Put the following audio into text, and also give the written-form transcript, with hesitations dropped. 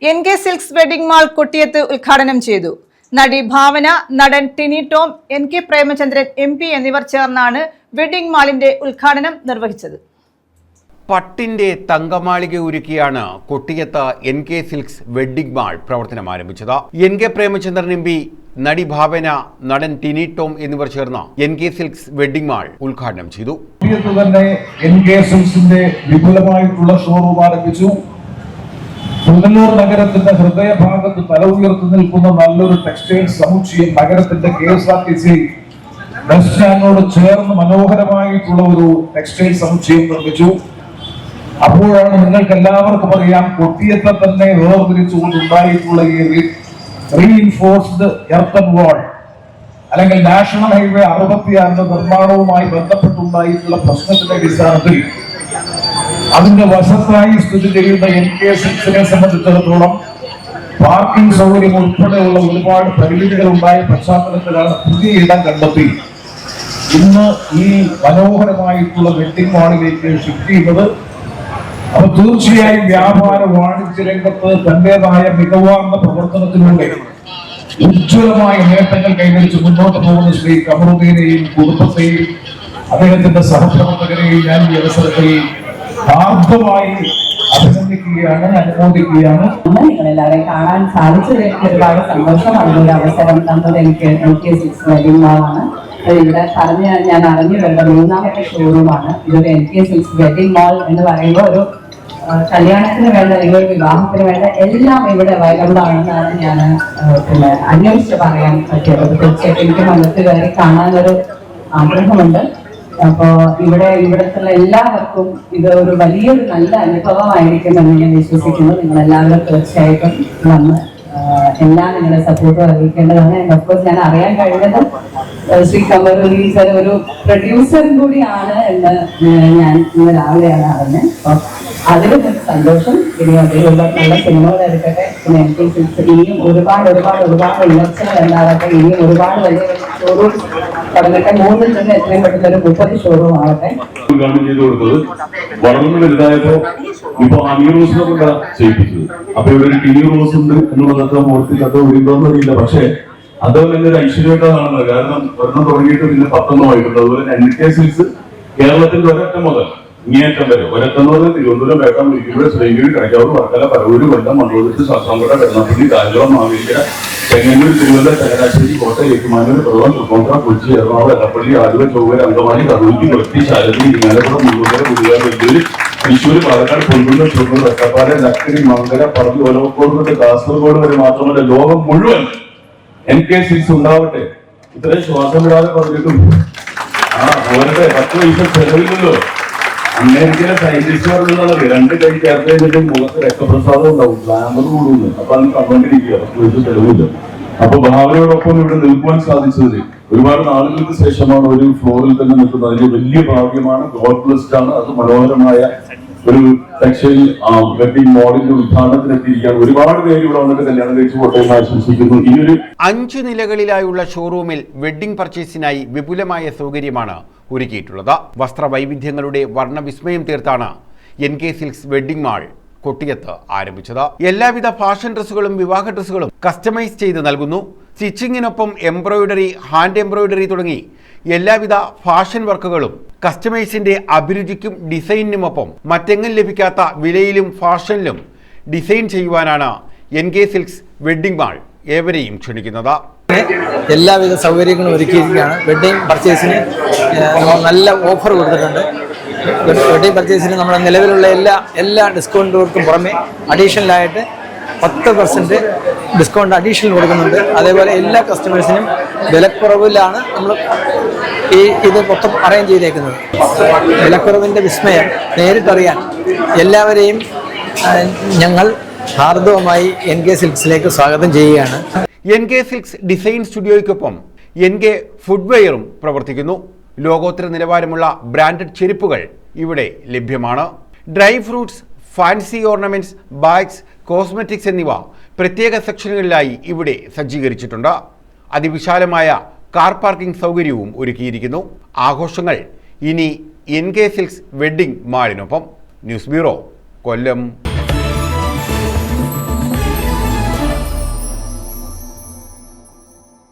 NK Silks Wedding Mall കൊട്ടിയത്ത് ഉദ്ഘാടനം ചെയ്തു. നടി ഭാവന, നടൻ ടിനി ടോം, NK പ്രേമചന്ദ്രൻ MP എന്നിവർ ചേർന്നാണ് വെഡിംഗ് മാളിന്റെ ഉദ്ഘാടനം നിർവഹിച്ചത്. പട്ടിന്റെ തങ്കമാളിക ഒരുക്കിയാണ് കൊട്ടിയത്ത് NK സിൽക്സ് വെഡ്ഡിംഗ് മാൾ പ്രവർത്തനം ആരംഭിച്ചത്. NK പ്രേമചന്ദ്രൻ MP, നടി ഭാവന, നടൻ ടിനി ടോം എന്നിവർ ചേർന്ന് NK സിൽക്സ് വെഡ്ഡിംഗ് മാൾ ഉദ്ഘാടനം ചെയ്തു. NK സിൽക്സിന്റെ വിപുലമായിട്ടുള്ള ഷോറൂം ആരംഭിച്ചു. പുനലൂർ നഗരത്തിന്റെ ഹൃദയഭാഗത്ത് തല ഉയർത്തി നിൽക്കുന്ന നല്ലൊരു ടെക്സ്റ്റൈൽ സമുച്ചയം നഗരത്തിന്റെ KSRTC ബസ് സ്റ്റാൻഡിനോട് ചേർന്ന് മനോഹരമായിട്ടുള്ള ഒരു ടെക്സ്റ്റൈൽ സമുച്ചയം നിർമ്മിച്ചു. അപ്പോഴാണ് നിങ്ങൾക്ക് എല്ലാവർക്കും അറിയാം, കൊട്ടിയത്തെ തന്നെ വേർതിരിച്ചുകൊണ്ടുണ്ടായിട്ടുള്ള ഈ റീഇൻഫോഴ്സ്ഡ് എർത്തൻ വാൾ അല്ലെങ്കിൽ നാഷണൽ ഹൈവേ 66 നിർമ്മാണവുമായി ബന്ധപ്പെട്ടുണ്ടായിട്ടുള്ള പ്രശ്നത്തിന്റെ അടിസ്ഥാനത്തിൽ അതിന്റെ വശത്തായി സ്ഥിതി ചെയ്യുന്ന NK സിൽക്സിനെ സംബന്ധിച്ചിടത്തോളം പാർക്കിംഗ് സൗകര്യം ഉൾപ്പെടെയുള്ള ഒരുപാട് പരിമിതികൾ ഉണ്ടായ പശ്ചാത്തലത്തിലാണ് പുതിയ ഇടം കണ്ടെത്തി ഇന്ന് ഈ മനോഹരമായിട്ടുള്ള വെഡിംഗ് മാളിലേക്ക് ഷിഫ്റ്റ് ചെയ്യുന്നത്. അപ്പൊ തീർച്ചയായും വ്യാപാര വാണിജ്യ രംഗത്ത് തന്റേതായ മികവാർന്ന പ്രവർത്തനത്തിലൂടെ ഉജ്ജ്വലമായ നേട്ടങ്ങൾ കൈവരിച്ച് മുന്നോട്ട് പോകുന്ന ശ്രീ കമറുദ്ദീനെയും കുടുംബത്തെയും അദ്ദേഹത്തിന്റെ സഹപ്രവർത്തകരെയും ഞാൻ ഈ അവസരത്തിൽ ആർദ്രമായി അഭിനന്ദിക്കുകയാണ്, അനുമോദിക്കുകയാണ്. നിങ്ങളെല്ലാവരെയും കാണാൻ സാധിച്ചതിൽ ഒരുപാട് സന്തോഷം. അതിനൊരു അവസരം തന്നത് എനിക്ക് NK സിൽക്സ് വെഡിംഗ് മാളാണ്. ഇവിടെ ഞാൻ അറിഞ്ഞു വരുന്ന 3ാമത്തെ ഷോറൂമാണ്. ഇതൊരു NK സിൽക്സ് വെഡിംഗ് മാൾ എന്ന് പറയുമ്പോൾ ഒരു കല്യാണത്തിന് വേണ്ട അല്ലെങ്കിൽ ഒരു വിവാഹത്തിന് വേണ്ട എല്ലാം ഇവിടെ അവൈലബിൾ ആണെന്നാണ് ഞാൻ അന്വേഷിച്ച് പറയാൻ പറ്റിയത്. തീർച്ചയായിട്ടും എനിക്ക് മനസ്സിൽ കയറി കാണാനൊരു ആഗ്രഹമുണ്ട്. അപ്പോ ഇവിടത്തുള്ള എല്ലാവർക്കും ഇത് ഒരു വലിയൊരു നല്ല അനുഭവമായിരിക്കും എന്ന് ഞാൻ വിശ്വസിക്കുന്നു. നിങ്ങൾ എല്ലാവരും തീർച്ചയായിട്ടും വന്ന് എല്ലാം നിങ്ങളുടെ സപ്പോർട്ട് അറിയിക്കേണ്ടതാണ്. ഓഫ്കോഴ്സ് ഞാൻ അറിയാൻ കഴിഞ്ഞത് ശ്രീ കമറുദ്ദീൻ സർ ഒരു പ്രൊഡ്യൂസറും കൂടിയാണ് എന്ന് ഞാൻ ഇന്ന് രാവിലെയാണ് അറിഞ്ഞത്. അപ്പൊ അതിലും സന്തോഷം. ഇനി അതിലുള്ള നല്ല സിനിമകൾ എടുക്കട്ടെ. പിന്നെ NK സിൽക്സ് ഇനിയും ഒരുപാട് ഉയർച്ചകൾ ഉണ്ടാകട്ടെ. ഇനിയും ഒരുപാട് വലിയ ഷോറൂം തുടങ്ങട്ടെ. 3ൽ നിന്ന് എത്രയും പെട്ടെന്ന് ഒരു 30 ഷോറൂം ആവട്ടെ. വളർന്നു വലുതായപ്പോ ഇപ്പൊ അമീർ റോസിനെ കൊണ്ടാ ചെയ്യിപ്പിച്ചത്. അപ്പൊ ഇവിടെ ഒരു ടിനി റോസ് ഉണ്ട് എന്നുള്ളതൊക്കെ ഓർത്തിൽ അത് ഒഴിവാന്ന് അറിയില്ല. പക്ഷെ അതുപോലെ തന്നെ ഒരു ഐശ്വര്യമായിട്ടാണ്. കാരണം ഒരെണ്ണം തുടങ്ങിയിട്ട് പിന്നെ 10 ആയിട്ടുണ്ട്. അതുപോലെ NK സിൽക്സ് കേരളത്തിന്റെ ഒരറ്റം മുതൽ ഇങ്ങേറ്റം വരെ ഒരറ്റം മുതൽ തിരുവനന്തപുരം, വേട്ടാമ്പൂർ, ശ്രീകീഴ്, കണിക്കാവൂർ, വർക്കല, പരവൂര്, കൊല്ലം, മണ്ണൂർ, ശാസ്താംകോട്ട, കരുനാപ്പള്ളി, കാഞ്ചോളം, മാവേലിക്കര, ചെങ്ങന്നൂർ, തിരുവനന്തപുരം, ചങ്ങനാശ്ശേരി, കോട്ടയം, ഏറ്റുമാനൂർ, പിറവം, തൃപ്പൂണിത്തുറ, കൊച്ചി, എറണാകുളം, എടപ്പള്ളി, ആലുവ, ചൊവ്വര, അങ്കമാലി, കണ്ണൂർ, കൊച്ചി, ശാലക്കുടി, ഇങ്ങാലക്കുടം, മുള്ളൂർ, പുതിയ, വെല്ലൂർ, തൃശ്ശൂർ, പാലക്കാട്, പൊൻകുന്നം, ചുവന്നൂർ, ഒറ്റപ്പാലം, ലക്കിടി, മങ്കര, പറമ്പ്, ഒലവക്കോട് തൊട്ട് കാസർഗോഡ് വരെ മാത്രമല്ല ലോകം മുഴുവൻ NK സിൽക്സ് ഉണ്ടാവട്ടെ. ഇത്രയും ശ്വാസം വിടാതെ പറഞ്ഞിട്ടും അവരുടെ 10 പൈസ ചെലവില്ലല്ലോ. അമേരിക്കയിലെ സയന്റിസ്റ്റുകാരുള്ളത് 2 കൈ ചേർത്ത് കഴിഞ്ഞിട്ട് മുഖത്ത് രക്തപ്രസാദം ഉണ്ടാവും, ഗ്ലാമർ കൂടുന്നു. അപ്പൊ അത് കണ്ടുകൊണ്ടിരിക്കുക, 10 പൈസ ചെലവില്ല. അപ്പൊ ഭാവനയോടൊപ്പം ഇവിടെ നിൽക്കുവാൻ സാധിച്ചത് ഒരുപാട് നാളുകൾക്ക് ശേഷമാണ് ഒരു ഫ്ലോറിൽ തന്നെ നിൽക്കുന്നത്. അതിന്റെ വലിയ ഭാഗ്യമാണ്. ഗോഡ് ബ്ലെസ്ഡ് ആണ്. അത് മനോഹരമായ ഒരു ടെക്സ്റ്റൈൽ വെഡിംഗ് മോളിന്റെ ഉദ്ഘാടനത്തിന് എത്തിയിരിക്കുകയാണ്. ഒരുപാട് പേര് ഇവിടെ വന്നിട്ട് കല്യാണം കഴിച്ചു പോട്ടെ എന്ന് ആശംസിക്കുന്നു. ഈ ഒരു 5 നിലകളിലായുള്ള ഷോറൂമിൽ വെഡ്ഡിംഗ് പർച്ചേസിനായി വിപുലമായ സൗകര്യമാണ് ഒരുക്കിയിട്ടുള്ളത്. വസ്ത്രവൈവിധ്യങ്ങളുടെ വർണ്ണവിസ്മയം തീർത്താണ് NK സിൽക്സ് വെഡ്ഡിംഗ് മാൾ കൊട്ടിയത്ത് ആരംഭിച്ചത്. എല്ലാവിധ ഫാഷൻ ഡ്രസ്സുകളും വിവാഹ ഡ്രസ്സുകളും കസ്റ്റമൈസ് ചെയ്ത് നൽകുന്നു. സ്റ്റിച്ചിങ്ങിനൊപ്പം എംബ്രോയിഡറി, ഹാൻഡ് എംബ്രോയിഡറി തുടങ്ങി എല്ലാവിധ ഫാഷൻ വർക്കുകളും കസ്റ്റമൈസിന്റെ അഭിരുചിക്കും ഡിസൈനിനുമൊപ്പം മറ്റെങ്ങും ലഭിക്കാത്ത വിലയിലും ഫാഷനിലും ഡിസൈൻ ചെയ്യുവാനാണ് NK സിൽക്സ് വെഡ്ഡിംഗ് മാൾ ഏവരെയും ക്ഷണിക്കുന്നത്. എല്ലാവിധ സൗകര്യങ്ങളും ഒരുക്കിയിരിക്കുകയാണ്. വെഡ്ഡിംഗ് പർച്ചേസിന് നല്ല ഓഫർ കൊടുത്തിട്ടുണ്ട്. വെഡ്ഡിംഗ് പർച്ചേസിന് നമ്മുടെ നിലവിലുള്ള എല്ലാ ഡിസ്കൗണ്ടുകൾക്കും പുറമെ അഡീഷണലായിട്ട് 10% ഡിസ്കൗണ്ട് അഡീഷണൽ കൊടുക്കുന്നുണ്ട്. അതേപോലെ എല്ലാ കസ്റ്റമേഴ്സിനും വിലക്കുറവിലാണ് നമ്മൾ ഇത് മൊത്തം അറേഞ്ച് ചെയ്തേക്കുന്നത്. വിലക്കുറവിൻ്റെ വിസ്മയം നേരിട്ടറിയാൻ എല്ലാവരെയും ഞങ്ങൾ ഹാർദവമായി NK സിൽക്സിലേക്ക് സ്വാഗതം ചെയ്യുകയാണ്. NK സിൽക്സ് ഡിസൈൻ സ്റ്റുഡിയോയ്ക്കൊപ്പം NK ഫുഡ്വെയറും പ്രവർത്തിക്കുന്നു. ലോകോത്തര നിലവാരമുള്ള ബ്രാൻഡഡ് ചെരുപ്പുകൾ ഇവിടെ ലഭ്യമാണ്. Dry fruits, fancy ornaments, bags, cosmetics എന്നിവ പ്രത്യേക സെക്ഷനുകളിലായി ഇവിടെ സജ്ജീകരിച്ചിട്ടുണ്ട്. അതിവിശാലമായ കാർ പാർക്കിംഗ് സൗകര്യവും ഒരുക്കിയിരിക്കുന്നു. ആഘോഷങ്ങൾ ഇനി NK സിൽക്സ് വെഡ്ഡിംഗ് മാളിനൊപ്പം. ന്യൂസ് ബ്യൂറോ, കൊല്ലം.